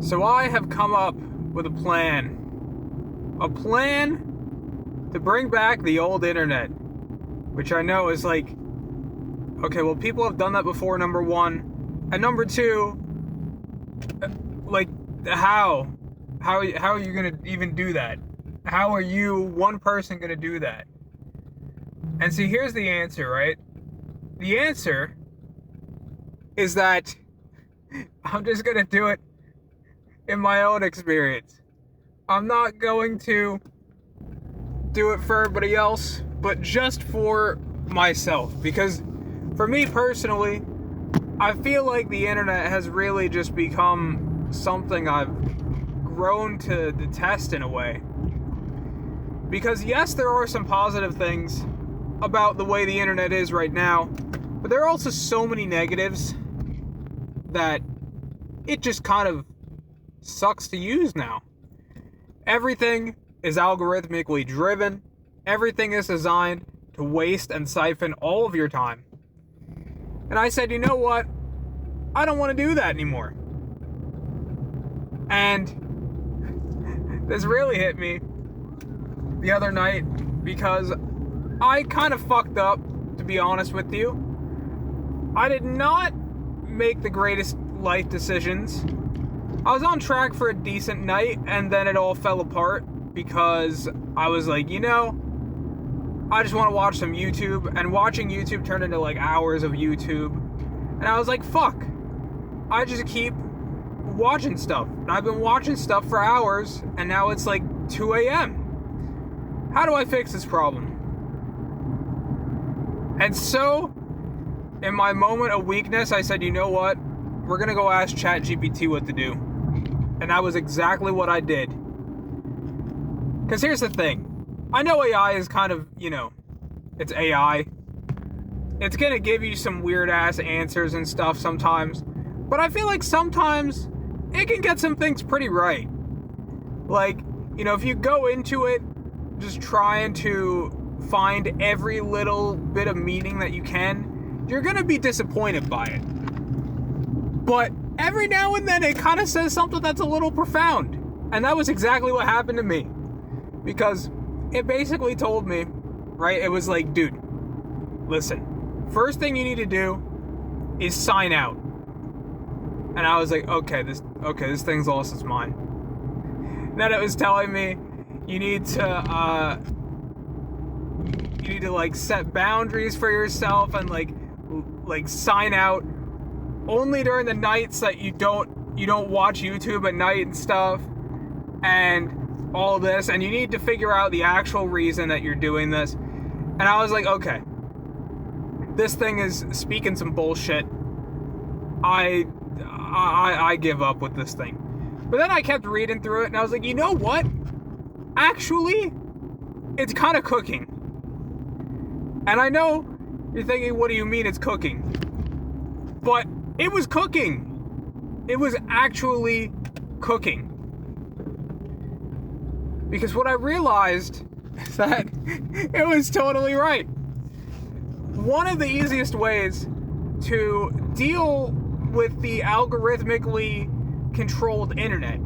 So I have come up with a plan. A plan to bring back the old internet. Which I know is like, okay, well, people have done that before, number one. And number two, like, how? How are you going to even do that? How are you, one person, going to do that? And see, here's the answer, right? The answer is that I'm just going to do it in my own experience. I'm not going to do it for everybody else, but just for myself. Because for me personally, I feel like the internet has really just become something I've grown to detest in a way. Because yes, there are some positive things about the way the internet is right now, but there are also so many negatives that it just kind of sucks to use now. Everything is algorithmically driven. Everything is designed to waste and siphon all of your time. And I said, you know what? I don't want to do that anymore. And this really hit me the other night because I kind of fucked up, to be honest with you. I did not make the greatest life decisions. I was on track for a decent night, and then it all fell apart because I was like, you know, I just want to watch some YouTube, and watching YouTube turned into like hours of YouTube, and I was like, fuck, I just keep watching stuff, and I've been watching stuff for hours, and now it's like 2 a.m. How do I fix this problem? And so, in my moment of weakness, I said, you know what? We're gonna go ask ChatGPT what to do. And that was exactly what I did. Because here's the thing. I know AI is kind of, you know, it's AI. It's gonna give you some weird ass answers and stuff sometimes. But I feel like sometimes it can get some things pretty right. Like, you know, if you go into it just trying to find every little bit of meaning that you can, you're gonna be disappointed by it. But every now and then it kind of says something that's a little profound. And that was exactly what happened to me. Because it basically told me, right, it was like, dude, listen, first thing you need to do is sign out. And I was like, okay, this thing's lost its mind. Then it was telling me you need to like set boundaries for yourself and like sign out only during the nights that you don't watch YouTube at night and stuff, and all this, and you need to figure out the actual reason that you're doing this. And I was like, okay, this thing is speaking some bullshit. I give up with this thing. But then I kept reading through it, and I was like, you know what? Actually, it's kind of cooking. And I know you're thinking, what do you mean it's cooking? But it was cooking. It was actually cooking. Because what I realized is that it was totally right. One of the easiest ways to deal with the algorithmically controlled internet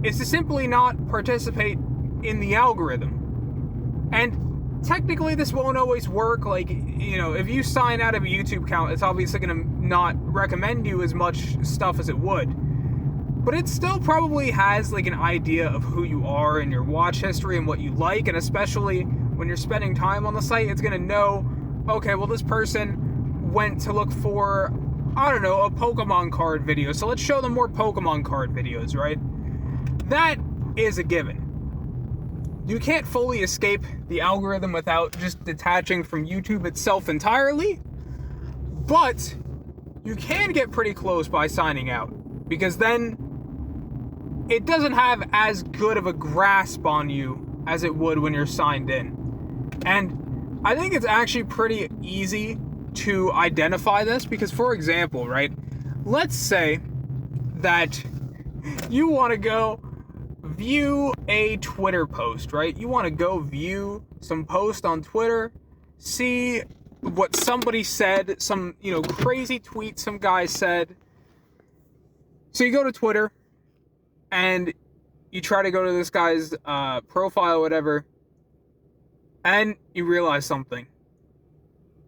is to simply not participate in the algorithm. And technically this won't always work. Like, you know, if you sign out of a YouTube account, it's obviously going to not recommend you as much stuff as it would. But it still probably has like an idea of who you are and your watch history and what you like. And especially when you're spending time on the site, it's going to know, okay, well, this person went to look for, I don't know, a Pokemon card video. So let's show them more Pokemon card videos, right? That is a given. You can't fully escape the algorithm without just detaching from YouTube itself entirely, but you can get pretty close by signing out, because then it doesn't have as good of a grasp on you as it would when you're signed in. And I think it's actually pretty easy to identify this, because, for example, right, let's say that you want to go view a Twitter post, right? You want to go view some post on Twitter, see what somebody said, some, you know, crazy tweet some guy said. So you go to Twitter, and you try to go to this guy's profile or whatever, and you realize something.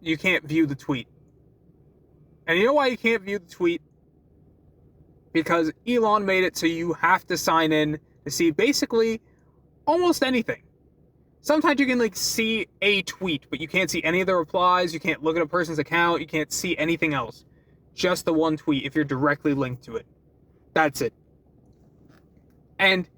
You can't view the tweet. And you know why you can't view the tweet? Because Elon made it so you have to sign in to see basically almost anything. Sometimes you can like see a tweet, but you can't see any of the replies, you can't look at a person's account, you can't see anything else. Just the one tweet if you're directly linked to it. That's it. And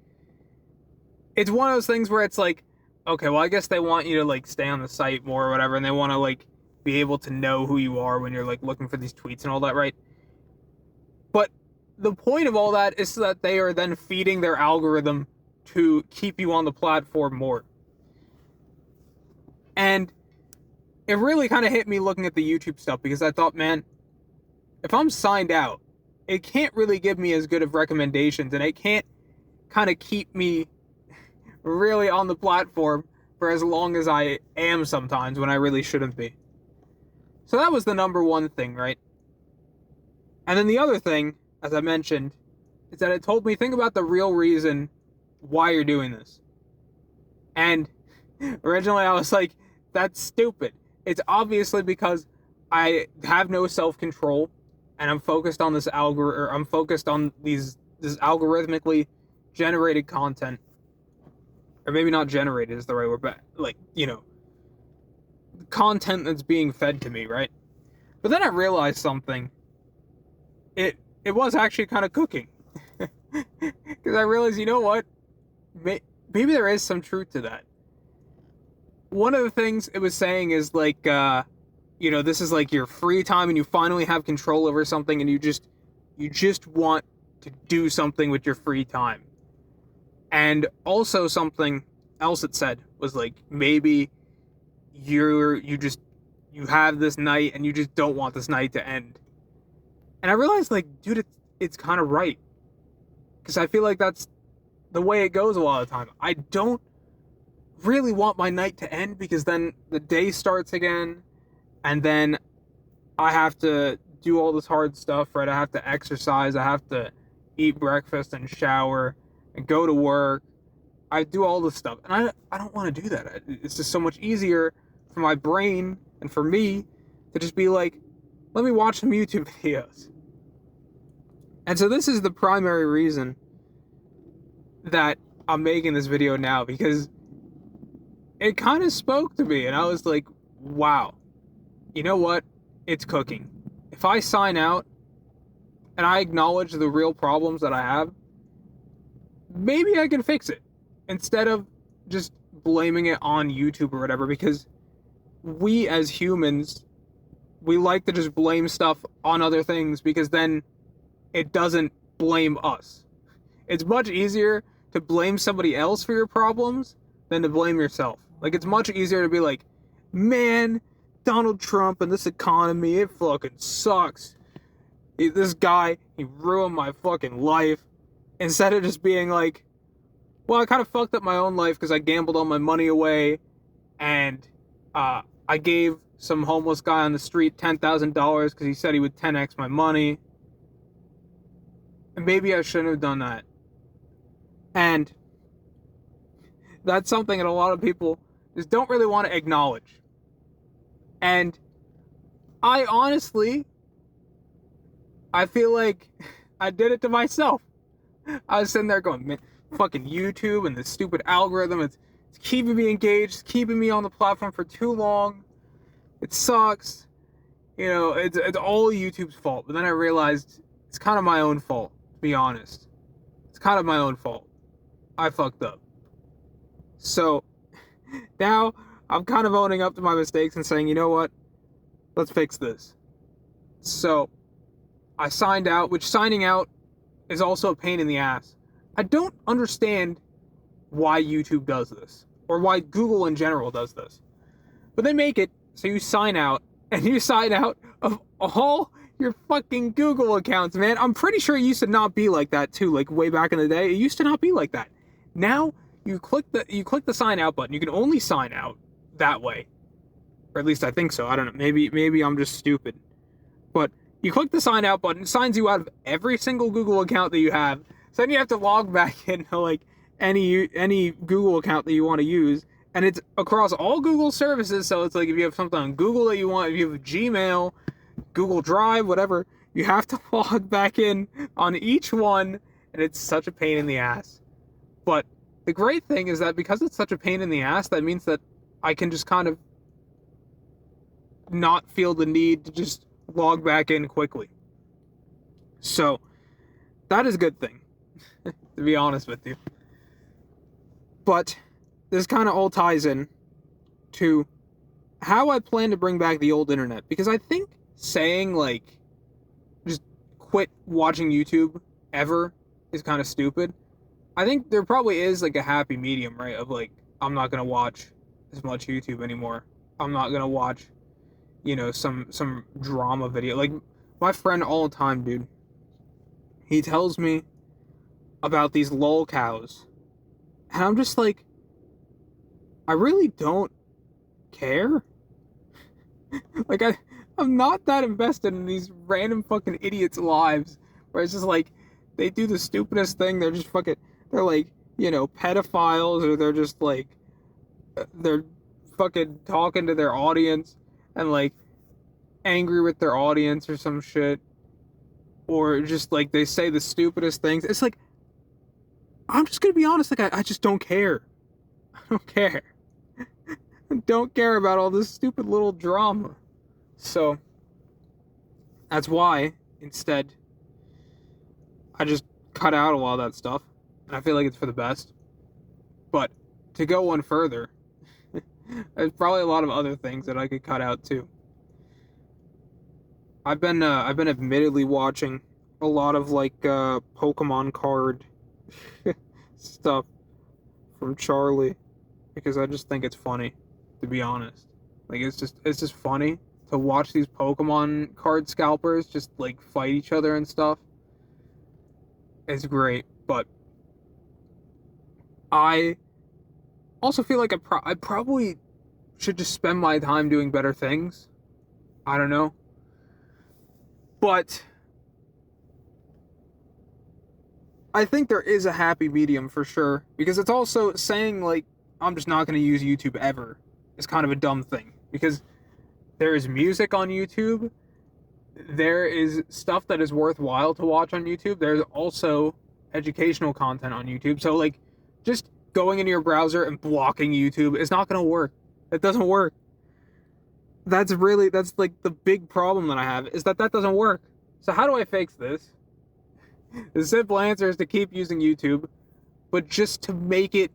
it's one of those things where it's like, okay, well I guess they want you to like stay on the site more or whatever, and they want to like be able to know who you are when you're like looking for these tweets and all that, right? But the point of all that is so that they are then feeding their algorithm to keep you on the platform more. And it really kind of hit me looking at the YouTube stuff, because I thought, man, if I'm signed out, it can't really give me as good of recommendations, and it can't kind of keep me really on the platform for as long as I am sometimes when I really shouldn't be. So that was the number one thing, right? And then the other thing, as I mentioned, is that it told me, think about the real reason why you're doing this. And originally I was like, that's stupid. It's obviously because I have no self-control, and I'm focused on this I'm focused on this algorithmically generated content. Or maybe not generated is the right word, but like, you know, content that's being fed to me, right? But then I realized something. It was actually kind of cooking. Because I realized, you know what? Maybe there is some truth to that. One of the things it was saying is like, you know, this is like your free time and you finally have control over something, and you just want to do something with your free time. And also something else it said was like, maybe you have this night and you just don't want this night to end. And I realized, like, dude, it's kind of right. Because I feel like that's the way it goes a lot of the time. I don't really want my night to end, because then the day starts again, and then I have to do all this hard stuff, right? I have to exercise, I have to eat breakfast and shower and go to work. I do all this stuff, and I don't want to do that. It's just so much easier for my brain and for me to just be like, let me watch some YouTube videos. And so this is the primary reason that I'm making this video now, because it kind of spoke to me, and I was like, wow, you know what? It's cooking. If I sign out and I acknowledge the real problems that I have, maybe I can fix it instead of just blaming it on YouTube or whatever, because we as humans, we like to just blame stuff on other things, because then it doesn't blame us. It's much easier to blame somebody else for your problems than to blame yourself. Like, it's much easier to be like, man, Donald Trump and this economy, it fucking sucks. This guy, he ruined my fucking life. Instead of just being like, well, I kind of fucked up my own life because I gambled all my money away, and I gave some homeless guy on the street $10,000 because he said he would 10x my money. And maybe I shouldn't have done that. And that's something that a lot of people just don't really want to acknowledge. And I honestly, I feel like I did it to myself. I was sitting there going, man, fucking YouTube and this stupid algorithm, it's keeping me engaged, it's keeping me on the platform for too long. It sucks. You know, it's all YouTube's fault. But then I realized it's kind of my own fault, to be honest. It's kind of my own fault. I fucked up. So now I'm kind of owning up to my mistakes and saying, you know what? Let's fix this. So I signed out, which signing out is also a pain in the ass. I don't understand why YouTube does this, or why Google in general does this. But they make it so you sign out, and you sign out of all your fucking Google accounts, man. I'm pretty sure it used to not be like that too, like way back in the day. It used to not be like that. Now you click the sign out button. You can only sign out that way. Or at least I think so. I don't know. Maybe I'm just stupid. But you click the sign out button, it signs you out of every single Google account that you have. So then you have to log back into like any Google account that you want to use, and it's across all Google services. So it's like if you have something on Google that you want, if you have Gmail, Google Drive, whatever, you have to log back in on each one, and it's such a pain in the ass. But the great thing is that because it's such a pain in the ass, that means that I can just kind of not feel the need to just log back in quickly. So that is a good thing, to be honest with you. But this kind of all ties in to how I plan to bring back the old internet. Because I think saying, like, just quit watching YouTube ever is kind of stupid. I think there probably is, like, a happy medium, right? Of, like, I'm not going to watch as much YouTube anymore. I'm not going to watch, you know, some drama video. Like, my friend all the time, dude, he tells me about these lol cows. And I'm just like, I really don't care. Like, I'm not that invested in these random fucking idiots' lives. Where it's just like, they do the stupidest thing. They're just fucking, they're like, you know, pedophiles. Or they're just like, they're fucking talking to their audience. And like, angry with their audience or some shit. Or just like, they say the stupidest things. It's like, I'm just gonna be honest, like, I just don't care. I don't care. I don't care about all this stupid little drama. So, that's why, instead, I just cut out a lot of that stuff. And I feel like it's for the best. But, to go one further, there's probably a lot of other things that I could cut out too. I've been admittedly watching a lot of, like, Pokemon card stuff from Charlie, because I just think it's funny, to be honest. Like, it's just funny to watch these Pokemon card scalpers just like fight each other and stuff. It's great, but I also feel like I probably should just spend my time doing better things. I don't know, but I think there is a happy medium for sure, because it's also saying, like, I'm just not going to use YouTube ever is kind of a dumb thing, because there is music on YouTube, there is stuff that is worthwhile to watch on YouTube, there's also educational content on YouTube, so, like, just going into your browser and blocking YouTube is not going to work. It doesn't work. That's like the big problem that I have, is that doesn't work. So how do I fix this? The simple answer is to keep using YouTube, but just to make it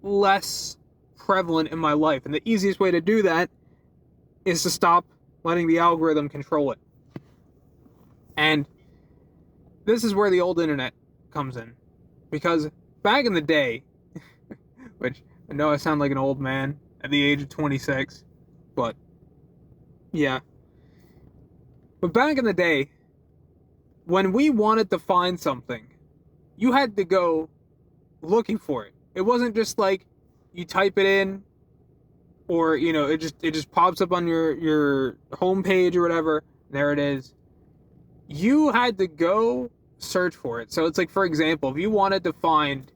less prevalent in my life. And the easiest way to do that is to stop letting the algorithm control it. And this is where the old internet comes in. Because back in the day, which I know I sound like an old man at the age of 26, but yeah. But back in the day, when we wanted to find something, you had to go looking for it. It wasn't just like you type it in, or, you know, it just pops up on your homepage or whatever. There it is. You had to go search for it. So it's like, for example, if you wanted to find,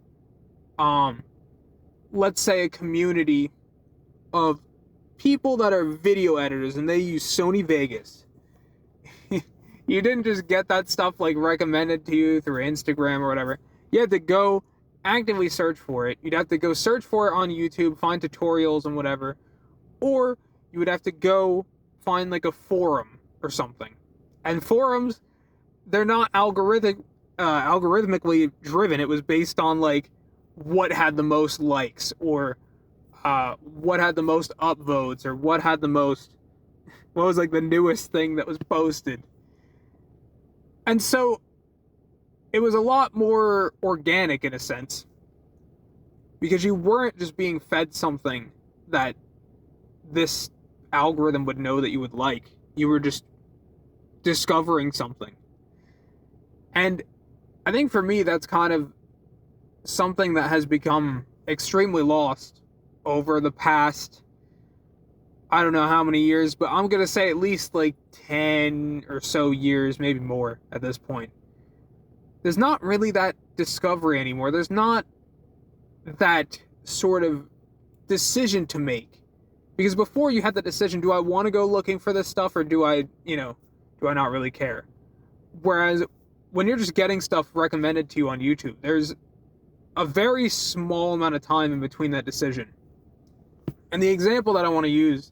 let's say, a community of people that are video editors and they use Sony Vegas. You didn't just get that stuff, like, recommended to you through Instagram or whatever. You had to go actively search for it. You'd have to go search for it on YouTube, find tutorials and whatever. Or you would have to go find, like, a forum or something. And forums, they're not algorithmically driven. It was based on, like, what had the most likes, or what had the most upvotes, or what was, like, the newest thing that was posted. And so, it was a lot more organic in a sense, because you weren't just being fed something that this algorithm would know that you would like. You were just discovering something. And I think for me, that's kind of something that has become extremely lost over the past, I don't know how many years, but I'm going to say at least like 10 or so years, maybe more at this point. There's not really that discovery anymore. There's not that sort of decision to make. Because before you had the decision, do I want to go looking for this stuff, or do I not really care? Whereas when you're just getting stuff recommended to you on YouTube, there's a very small amount of time in between that decision. And the example that I want to use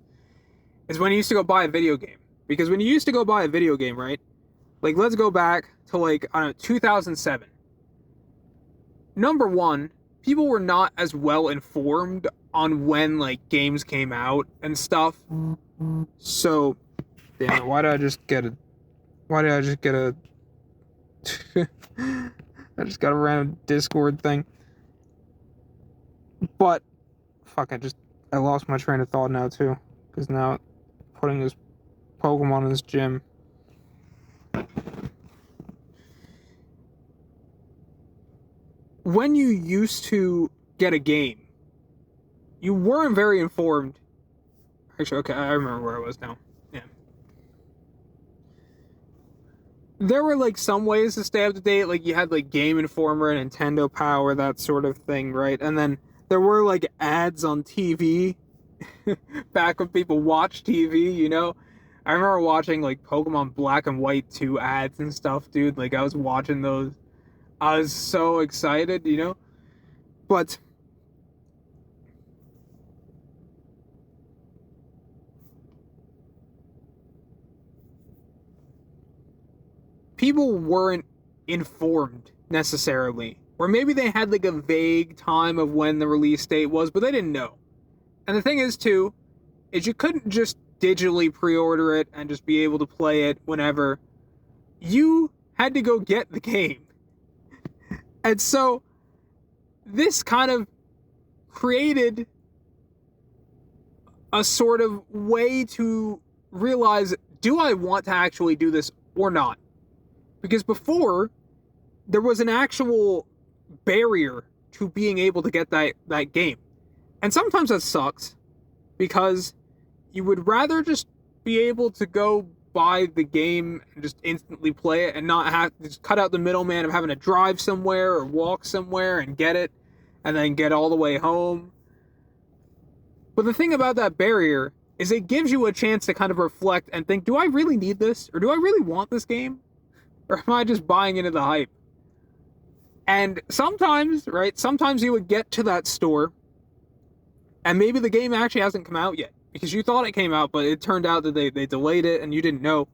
is when you used to go buy a video game. Because when you used to go buy a video game, right? Like, let's go back to, like, I don't know, 2007. Number one, people were not as well informed on when, like, games came out and stuff. So, damn it, why did I just get a I just got a random Discord thing. But, fuck, I lost my train of thought now, too. Because now, putting this Pokemon in this gym. When you used to get a game, you weren't very informed. Actually, okay, I remember where I was now. Yeah. There were, like, some ways to stay up to date. Like, you had, like, Game Informer, Nintendo Power, that sort of thing, right? And then there were, like, ads on TV. Back when people watched TV, you know? I remember watching, like, Pokemon Black and White 2 ads and stuff, dude. Like, I was watching those. I was so excited, you know? But people weren't informed necessarily. Or maybe they had, like, a vague time of when the release date was, but they didn't know. And the thing is, too, is you couldn't just digitally pre-order it and just be able to play it whenever. You had to go get the game. And so, this kind of created a sort of way to realize, do I want to actually do this or not? Because before, there was an actual barrier to being able to get that game. And sometimes that sucks, because you would rather just be able to go buy the game and just instantly play it and not have to just cut out the middleman of having to drive somewhere or walk somewhere and get it and then get all the way home. But the thing about that barrier is it gives you a chance to kind of reflect and think, do I really need this? Or do I really want this game? Or am I just buying into the hype? And sometimes, right, sometimes you would get to that store and maybe the game actually hasn't come out yet, because you thought it came out, but it turned out that they delayed it and you didn't know.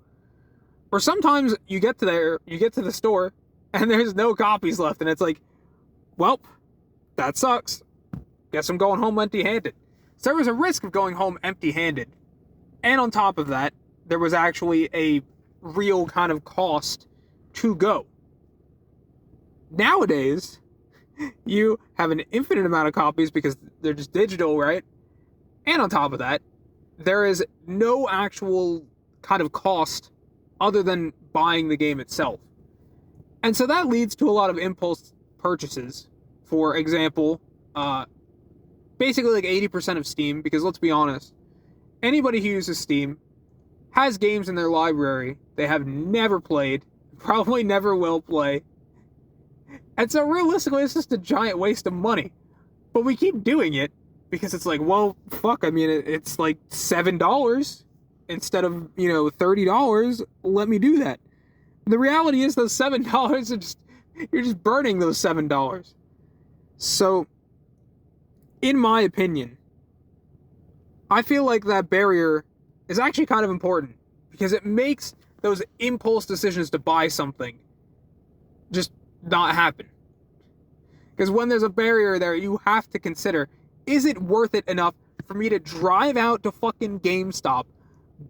Or sometimes you get to the store, and there's no copies left, and it's like, well, that sucks. Guess I'm going home empty-handed. So there was a risk of going home empty-handed. And on top of that, there was actually a real kind of cost to go. Nowadays, you have an infinite amount of copies because they're just digital, right? And on top of that, there is no actual kind of cost other than buying the game itself. And so that leads to a lot of impulse purchases. For example, basically like 80% of Steam, because let's be honest, anybody who uses Steam has games in their library they have never played, probably never will play. And so realistically, it's just a giant waste of money. But we keep doing it because it's like, well, fuck, I mean, it's like $7 instead of, $30. Let me do that. The reality is those $7 are just, you're just burning those $7. So, in my opinion, I feel like that barrier is actually kind of important because it makes those impulse decisions to buy something just not happen. Because when there's a barrier there, you have to consider, is it worth it enough for me to drive out to fucking GameStop,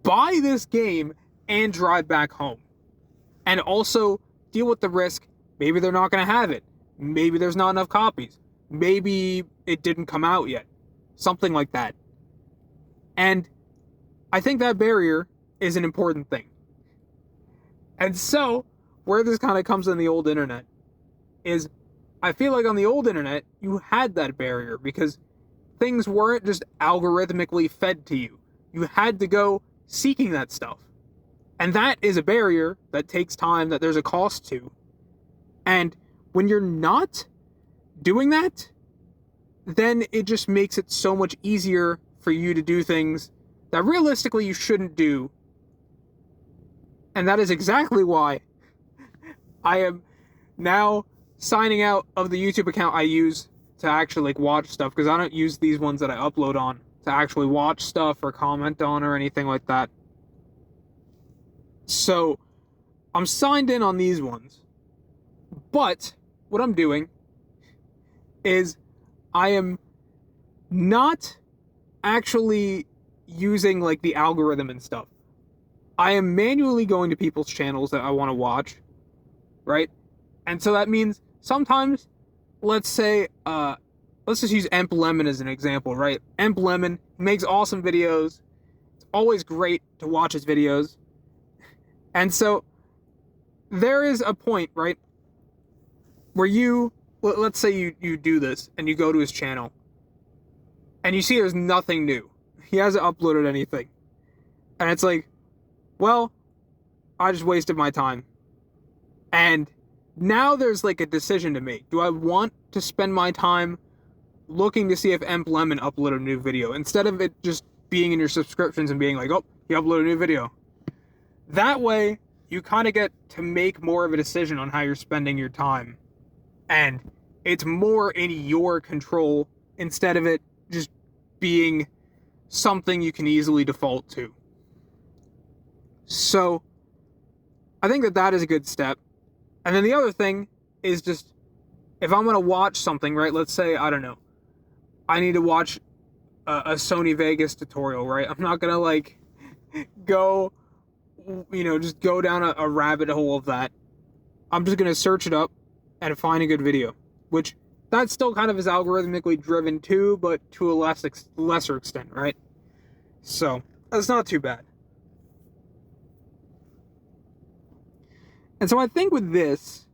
buy this game, and drive back home? And also deal with the risk, maybe they're not going to have it. Maybe there's not enough copies. Maybe it didn't come out yet. Something like that. And I think that barrier is an important thing. And so, where this kind of comes in the old internet is, I feel like on the old internet, you had that barrier because things weren't just algorithmically fed to you. You had to go seeking that stuff. And that is a barrier that takes time, that there's a cost to. And when you're not doing that, then it just makes it so much easier for you to do things that realistically you shouldn't do. And that is exactly why I am now signing out of the YouTube account I use to actually like watch stuff, because I don't use these ones that I upload on to actually watch stuff or comment on or anything like that. So I'm signed in on these ones. But what I'm doing is I am not actually using like the algorithm and stuff. I am manually going to people's channels that I want to watch, right? And so that means sometimes, let's say, let's just use Emp Lemon as an example, right? Emp Lemon makes awesome videos. It's always great to watch his videos. And so there is a point, right, where let's say you do this and you go to his channel and you see there's nothing new. He hasn't uploaded anything. And it's like, well, I just wasted my time. And now there's like a decision to make. Do I want to spend my time looking to see if Emp Lemon uploaded a new video, instead of it just being in your subscriptions and being like, oh, he uploaded a new video? That way, you kind of get to make more of a decision on how you're spending your time. And it's more in your control instead of it just being something you can easily default to. So I think that is a good step. And then the other thing is just, if I'm going to watch something, right, let's say, I don't know, I need to watch a Sony Vegas tutorial, right? I'm not going to like go, just go down a rabbit hole of that. I'm just going to search it up and find a good video, which that still kind of is algorithmically driven too, but to a lesser extent, right? So that's not too bad. And so I think with this,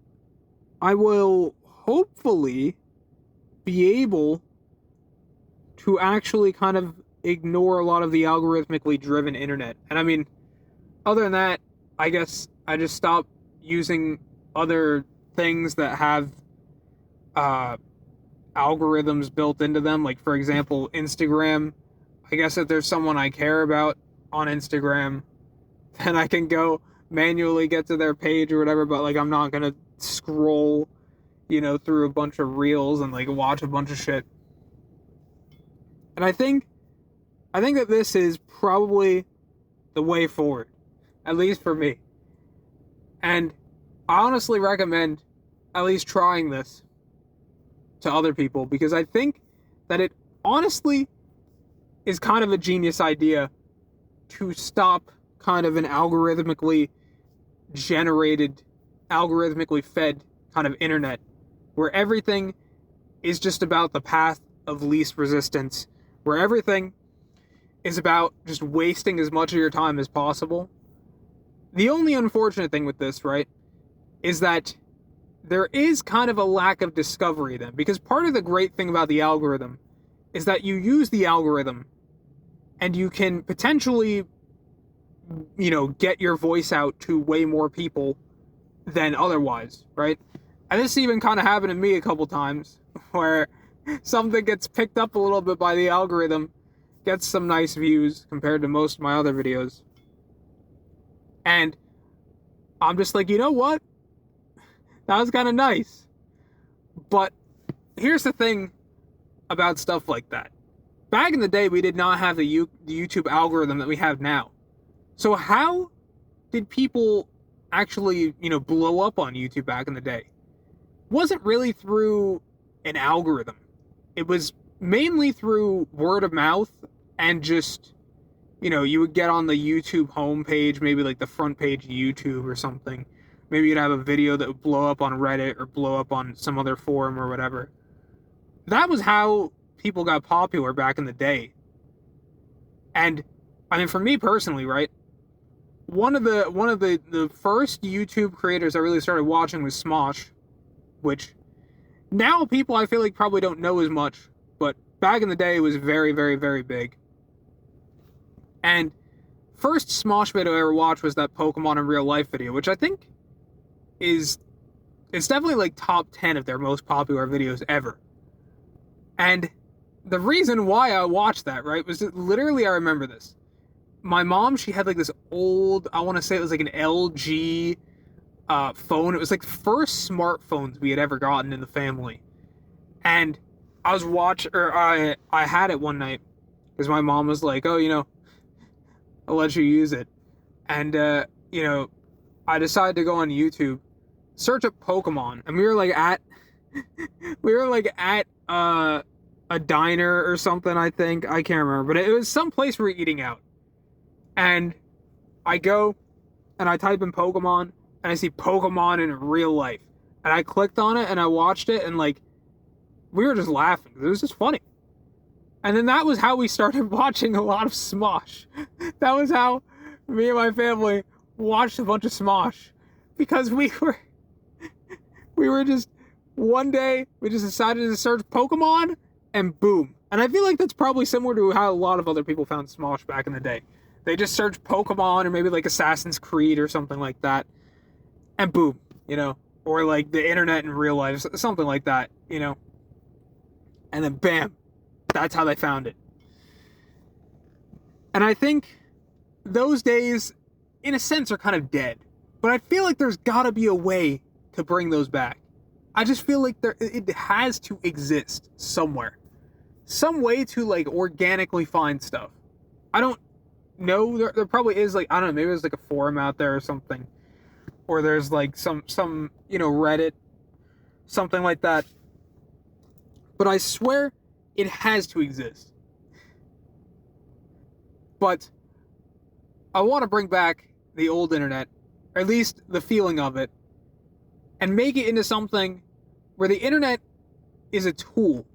I will hopefully be able to actually kind of ignore a lot of the algorithmically driven internet. And I mean, other than that, I guess I just stop using other things that have algorithms built into them. Like, for example, Instagram. I guess if there's someone I care about on Instagram, then I can go manually get to their page or whatever, but like I'm not gonna scroll, through a bunch of reels and like watch a bunch of shit. And I think that this is probably the way forward, at least for me. And I honestly recommend at least trying this to other people, because I think that it honestly is kind of a genius idea to stop kind of an algorithmically generated, algorithmically fed kind of internet, where everything is just about the path of least resistance, where everything is about just wasting as much of your time as possible. The only unfortunate thing with this, right, is that there is kind of a lack of discovery then, because part of the great thing about the algorithm is that you use the algorithm and you can potentially get your voice out to way more people than otherwise, right? And this even kind of happened to me a couple times, where something gets picked up a little bit by the algorithm, gets some nice views compared to most of my other videos. And I'm just like, you know what? That was kind of nice. But here's the thing about stuff like that. Back in the day, we did not have the YouTube algorithm that we have now. So how did people actually, blow up on YouTube back in the day? It wasn't really through an algorithm. It was mainly through word of mouth and just, you would get on the YouTube homepage, maybe like the front page of YouTube or something. Maybe you'd have a video that would blow up on Reddit or blow up on some other forum or whatever. That was how people got popular back in the day. And I mean, for me personally, right? One of the first YouTube creators I really started watching was Smosh, which now people I feel like probably don't know as much, but back in the day it was very, very, very big. And first Smosh video I ever watched was that Pokemon in real life video, which I think is It's definitely like top 10 of their most popular videos ever. And the reason why I watched that, right, was that literally I remember this. My mom, she had like this old, I want to say it was like an LG phone. It was like the first smartphones we had ever gotten in the family. And I was I had it one night because my mom was like, oh, I'll let you use it. And, I decided to go on YouTube, search up Pokemon, and we were like at a diner or something, I think. I can't remember, but it was some place we were eating out. And I go and I type in Pokemon and I see Pokemon in real life. And I clicked on it and I watched it and like we were just laughing. It was just funny. And then that was how we started watching a lot of Smosh. That was how me and my family watched a bunch of Smosh. Because we were just, one day, we just decided to search Pokemon, and boom. And I feel like that's probably similar to how a lot of other people found Smosh back in the day. They just searched Pokemon, or maybe like Assassin's Creed or something like that, and boom, or like the internet in real life, something like that, and then bam, that's how they found it. And I think those days, in a sense, are kind of dead. But I feel like there's gotta be a way to bring those back. I just feel like it has to exist somewhere. Some way to, like, organically find stuff. I don't know. There probably is, like, I don't know, maybe there's, like, a forum out there or something. Or there's, like, some Reddit. Something like that. But I swear it has to exist. But I want to bring back the old internet, or at least the feeling of it, and make it into something where the internet is a tool,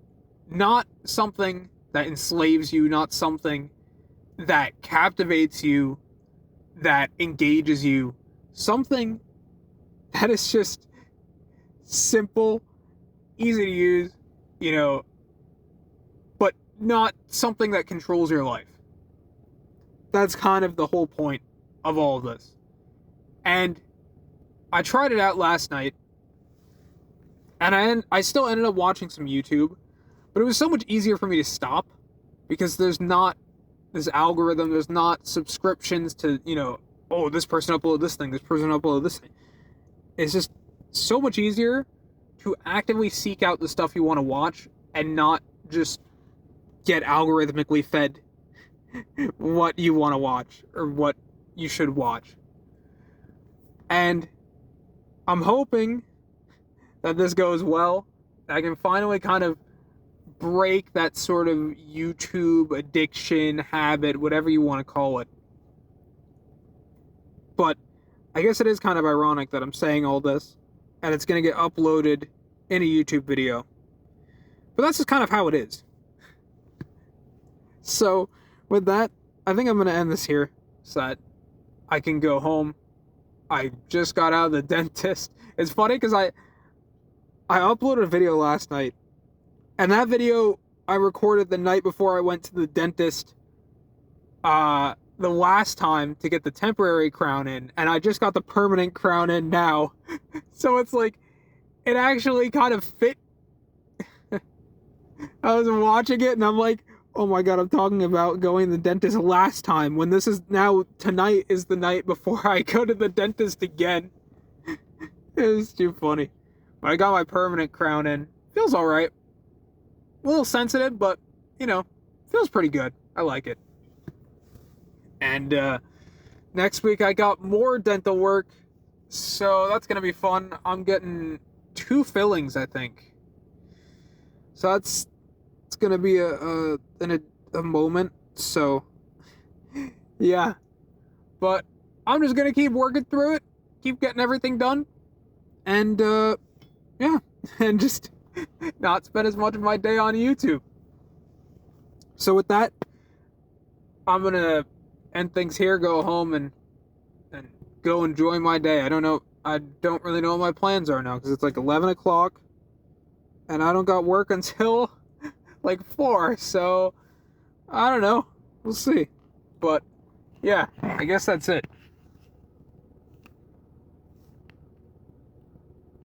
not something that enslaves you, not something that captivates you, that engages you, something that is just simple, easy to use, but not something that controls your life. That's kind of the whole point of all of this. And I tried it out last night, and I still ended up watching some YouTube, but it was so much easier for me to stop because there's not this algorithm, there's not subscriptions to, oh, this person uploaded this thing, this person uploaded this thing. It's just so much easier to actively seek out the stuff you want to watch and not just get algorithmically fed what you want to watch or what you should watch. And I'm hoping that this goes well. I can finally kind of break that sort of YouTube addiction, habit, whatever you want to call it. But I guess it is kind of ironic that I'm saying all this and it's going to get uploaded in a YouTube video. But that's just kind of how it is. So, with that, I think I'm going to end this here so that I can go home. I just got out of the dentist. It's funny because I uploaded a video last night. And that video I recorded the night before I went to the dentist the last time to get the temporary crown in. And I just got the permanent crown in now. So it's like, it actually kind of fit. I was watching it and I'm like, oh my god, I'm talking about going to the dentist last time when this is now, tonight is the night before I go to the dentist again. It was too funny. But I got my permanent crown in. Feels alright. A little sensitive, but, feels pretty good. I like it. And, next week I got more dental work, so that's gonna be fun. I'm getting 2 fillings, I think. So it's gonna be a moment, so, yeah. But I'm just gonna keep working through it, keep getting everything done, and, yeah, and just not spend as much of my day on YouTube. So with that, I'm gonna end things here, go home, and go enjoy my day. I don't really know what my plans are now, because it's like 11 o'clock, and I don't got work until like 4, so I don't know. We'll see. But yeah, I guess that's it.